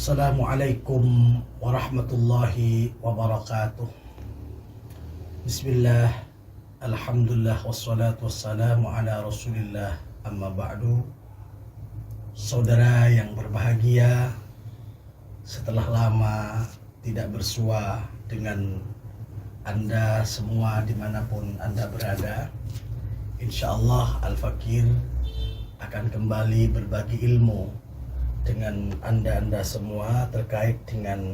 Assalamualaikum warahmatullahi wabarakatuh. Bismillah, alhamdulillah, wassalatu wassalamu ala rasulillah, amma ba'du. Saudara yang berbahagia, setelah lama tidak bersua dengan Anda semua dimanapun Anda berada, insyaallah Al-Fakir akan kembali berbagi ilmu dengan anda semua terkait dengan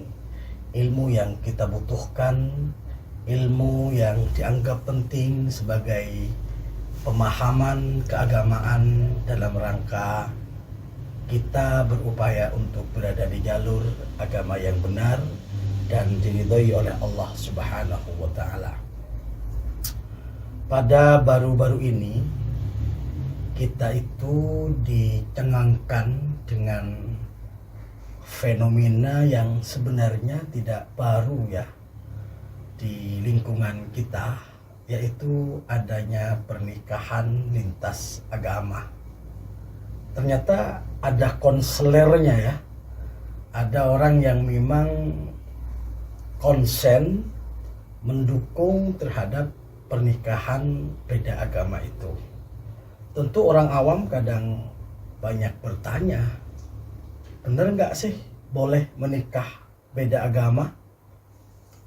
ilmu yang kita butuhkan, ilmu yang dianggap penting sebagai pemahaman keagamaan dalam rangka kita berupaya untuk berada di jalur agama yang benar dan diridhoi oleh Allah Subhanahu wa Ta'ala. Pada baru-baru ini kita itu dicengangkan dengan fenomena yang sebenarnya tidak baru ya di lingkungan kita, yaitu adanya pernikahan lintas agama. Ternyata ada konselernya ya, ada orang yang memang konsen mendukung terhadap pernikahan beda agama itu. Tentu orang awam kadang banyak bertanya, benar nggak sih boleh menikah beda agama?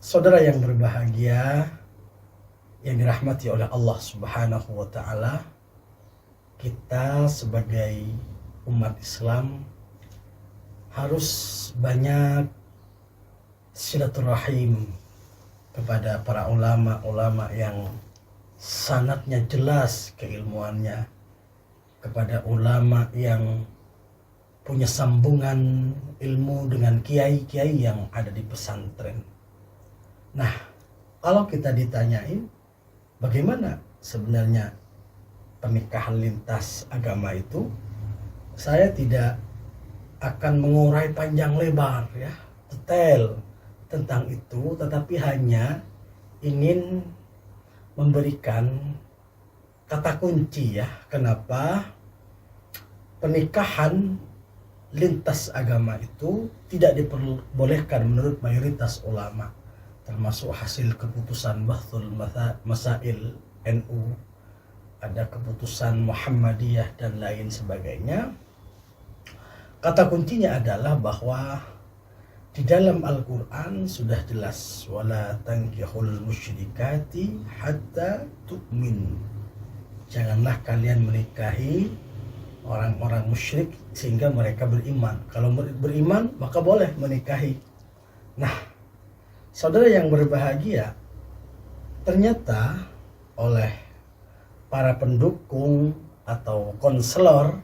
Saudara yang berbahagia, yang dirahmati oleh Allah Subhanahu wa Ta'ala, kita sebagai umat Islam harus banyak silaturahim kepada para ulama-ulama yang sanadnya jelas keilmuannya, kepada ulama yang punya sambungan ilmu dengan kiai-kiai yang ada di pesantren. Nah, kalau kita ditanyain bagaimana sebenarnya pernikahan lintas agama itu, saya tidak akan mengurai panjang lebar ya, detail tentang itu, tetapi hanya ingin memberikan kata kunci ya, kenapa pernikahan lintas agama itu tidak diperbolehkan menurut mayoritas ulama, termasuk hasil keputusan Bahthul Masail NU, ada keputusan Muhammadiyah dan lain sebagainya. Kata kuncinya adalah bahwa di dalam Al-Quran sudah jelas, wala tankihul musyrikati hatta tu'min. Janganlah kalian menikahi orang-orang musyrik sehingga mereka beriman. Kalau beriman maka boleh menikahi. Nah, saudara yang berbahagia, ternyata oleh para pendukung atau konselor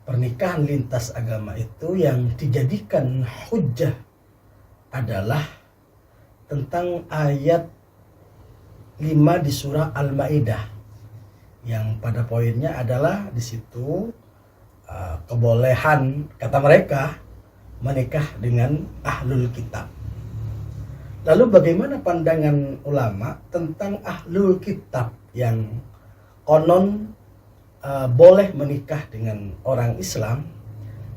pernikahan lintas agama itu yang dijadikan hujjah adalah tentang ayat 5 di surah Al-Maidah, yang pada poinnya adalah di situ kebolehan, kata mereka, menikah dengan ahlul kitab. Lalu bagaimana pandangan ulama tentang ahlul kitab yang konon boleh menikah dengan orang Islam?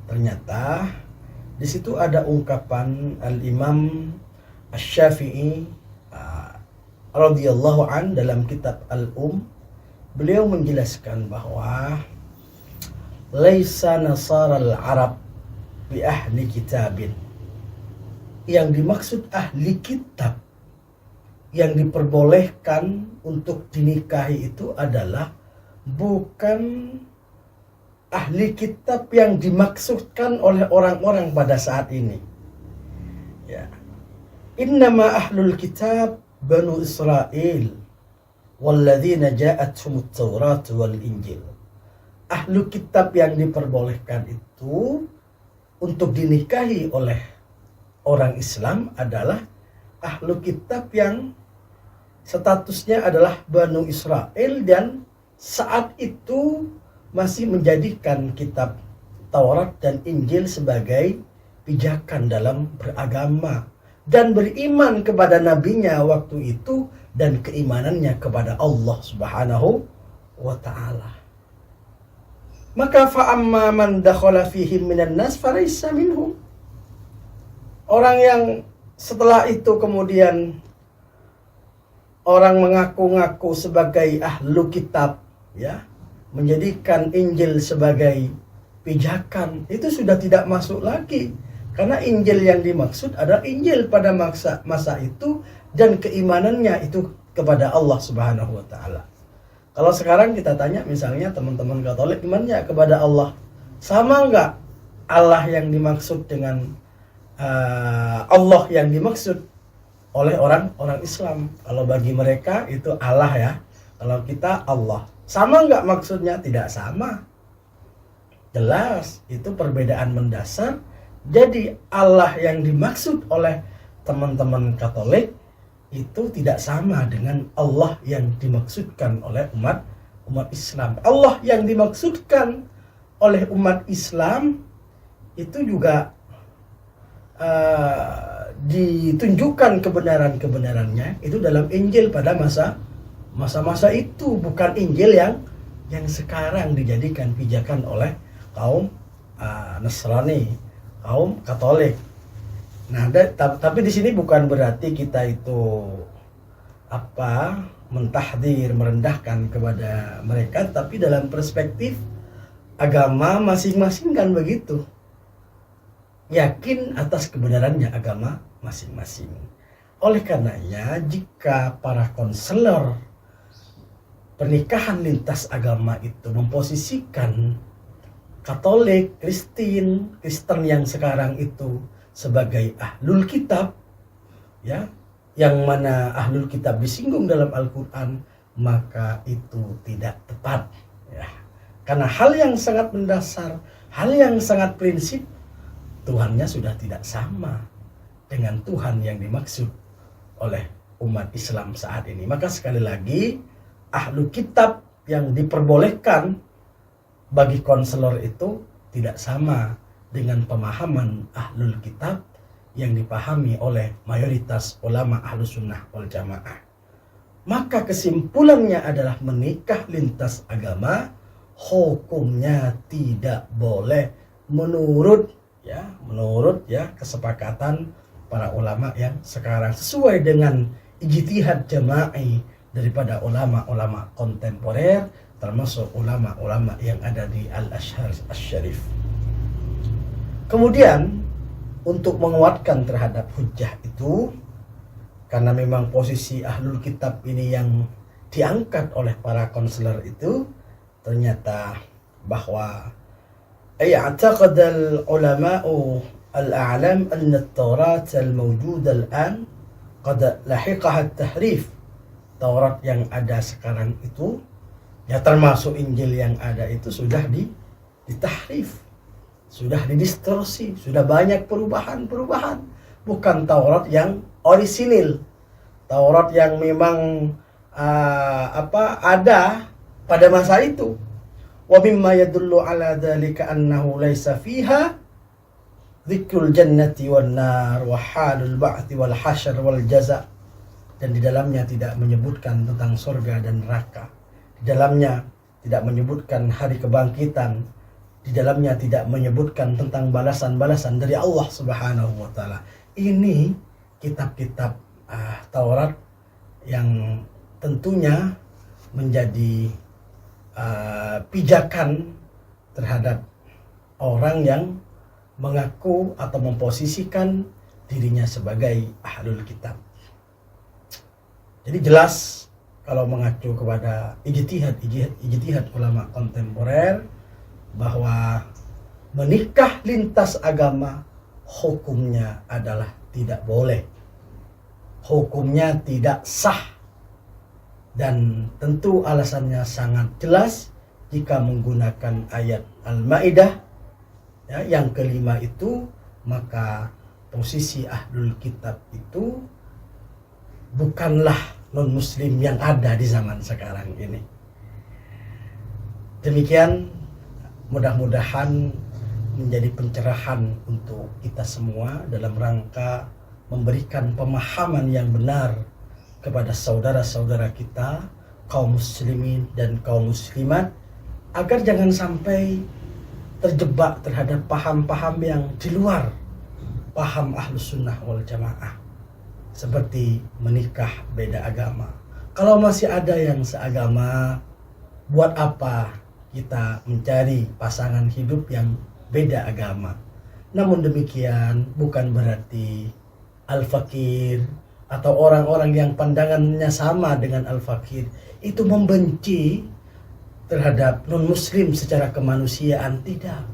Ternyata di situ ada ungkapan Al-Imam Asy-Syafi'i radhiyallahu an dalam kitab Al-Um. Beliau menjelaskan bahwa laisa nasaral Arab bi ahli kitabin. Yang dimaksud ahli kitab yang diperbolehkan untuk dinikahi itu adalah bukan ahli kitab yang dimaksudkan oleh orang-orang pada saat ini. Ya. Innama ahlul kitab Banu Israel walladzina ja'atuhumut Taurat wal Injil. Ahlu kitab yang diperbolehkan itu untuk dinikahi oleh orang Islam adalah ahlu kitab yang statusnya adalah Banu Israel dan saat itu masih menjadikan kitab Taurat dan Injil sebagai pijakan dalam beragama dan beriman kepada nabinya waktu itu dan keimanannya kepada Allah Subhanahu wa Ta'ala. Maka fa'amma man dakhala fihim minan nas falaysa minhum. Orang yang setelah itu kemudian orang mengaku-ngaku sebagai ahlu kitab, ya, menjadikan Injil sebagai pijakan, itu sudah tidak masuk lagi. Karena Injil yang dimaksud adalah Injil pada masa itu dan keimanannya itu kepada Allah Subhanahu wa taala. Kalau sekarang kita tanya misalnya teman-teman Katolik imannya kepada Allah, sama enggak Allah yang dimaksud dengan Allah yang dimaksud oleh orang-orang Islam? Kalau bagi mereka itu Allah, ya. Kalau kita Allah. Sama enggak maksudnya? Tidak sama. Jelas, itu perbedaan mendasar. Jadi Allah yang dimaksud oleh teman-teman Katolik itu tidak sama dengan Allah yang dimaksudkan oleh umat Islam. Allah yang dimaksudkan oleh umat Islam itu juga ditunjukkan kebenaran-kebenarannya itu dalam Injil pada masa-masa itu, bukan Injil yang sekarang dijadikan pijakan oleh kaum Nasrani, kaum Katolik. Nah, tapi di sini bukan berarti kita itu mentahdir, merendahkan kepada mereka, tapi dalam perspektif agama masing-masing kan begitu. Yakin atas kebenarannya agama masing-masing. Oleh karenanya, jika para konselor pernikahan lintas agama itu memposisikan Katolik, Kristen yang sekarang itu sebagai ahlul kitab, ya, yang mana ahlul kitab disinggung dalam Al-Quran, maka itu tidak tepat, ya. Karena hal yang sangat mendasar, hal yang sangat prinsip, Tuhannya sudah tidak sama dengan Tuhan yang dimaksud oleh umat Islam saat ini. Maka sekali lagi, ahlu kitab yang diperbolehkan bagi konselor itu tidak sama dengan pemahaman ahlul kitab yang dipahami oleh mayoritas ulama ahlu sunnah wal jamaah. Maka kesimpulannya adalah menikah lintas agama hukumnya tidak boleh menurut kesepakatan para ulama yang sekarang, sesuai dengan ijtihad jama'i daripada ulama-ulama kontemporer, termasuk ulama-ulama yang ada di Al-Azhar Asy-Syarif. Kemudian untuk menguatkan terhadap hujjah itu, karena memang posisi ahlul kitab ini yang diangkat oleh para konselor itu, ternyata bahwa اعتقد العلماء الأعلام أن التوراة الموجودة الآن قد لحقها التحريف. Taurat yang ada sekarang itu, ya termasuk Injil yang ada itu, sudah ditahrif, sudah didistorsi, sudah banyak perubahan. Bukan Taurat yang orisinil, Taurat yang memang ada pada masa itu. Wa mimma yadullu ala dzalika annahu laisa fiha dzikrul jannati wan nar wa halul ba'thi wal hasyr wal jaza. Dan di dalamnya tidak menyebutkan tentang surga dan neraka. Di dalamnya tidak menyebutkan hari kebangkitan. Di dalamnya tidak menyebutkan tentang balasan-balasan dari Allah Subhanahu wa taala. Ini kitab-kitab Taurat yang tentunya menjadi pijakan terhadap orang yang mengaku atau memposisikan dirinya sebagai ahlul kitab. Jadi jelas kalau mengacu kepada ijtihad ulama kontemporer bahwa menikah lintas agama hukumnya adalah tidak boleh, hukumnya tidak sah. Dan tentu alasannya sangat jelas jika menggunakan ayat Al-Maidah, ya, yang kelima itu, maka posisi ahlul kitab itu bukanlah non-muslim yang ada di zaman sekarang ini. Demikian, mudah-mudahan menjadi pencerahan untuk kita semua dalam rangka memberikan pemahaman yang benar kepada saudara-saudara kita, kaum muslimin dan kaum muslimat, agar jangan sampai terjebak terhadap paham-paham yang di luar paham Ahlus Sunnah wal Jamaah, seperti menikah beda agama. Kalau masih ada yang seagama, buat apa kita mencari pasangan hidup yang beda agama? Namun demikian bukan berarti al-fakir atau orang-orang yang pandangannya sama dengan al-fakir itu membenci terhadap non-muslim secara kemanusiaan, tidak.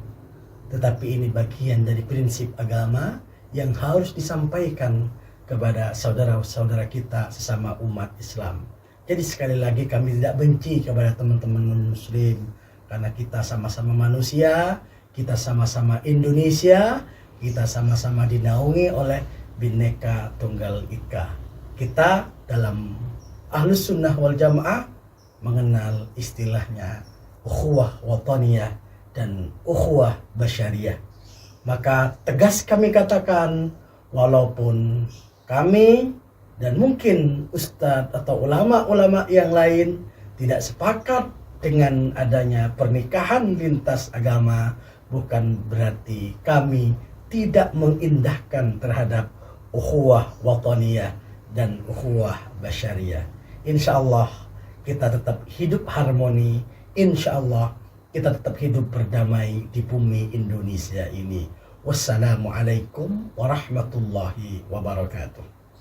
Tetapi ini bagian dari prinsip agama yang harus disampaikan kepada saudara-saudara kita sesama umat Islam. Jadi sekali lagi kami tidak benci kepada teman-teman non-muslim, karena kita sama-sama manusia, kita sama-sama Indonesia, kita sama-sama dinaungi oleh Bhinneka Tunggal Ika. Kita dalam Ahlus Sunnah wal Jamaah mengenal istilahnya ukhuwah wataniyah dan ukhuwah basyariyah. Maka tegas kami katakan, walaupun kami dan mungkin ustadz atau ulama-ulama yang lain tidak sepakat dengan adanya pernikahan lintas agama, bukan berarti kami tidak mengindahkan terhadap ukhuwah wataniyah dan ukhuwah basyariyah. Insya Allah kita tetap hidup harmoni, insya Allah kita tetap hidup berdamai di bumi Indonesia ini. Wassalamualaikum warahmatullahi wabarakatuh.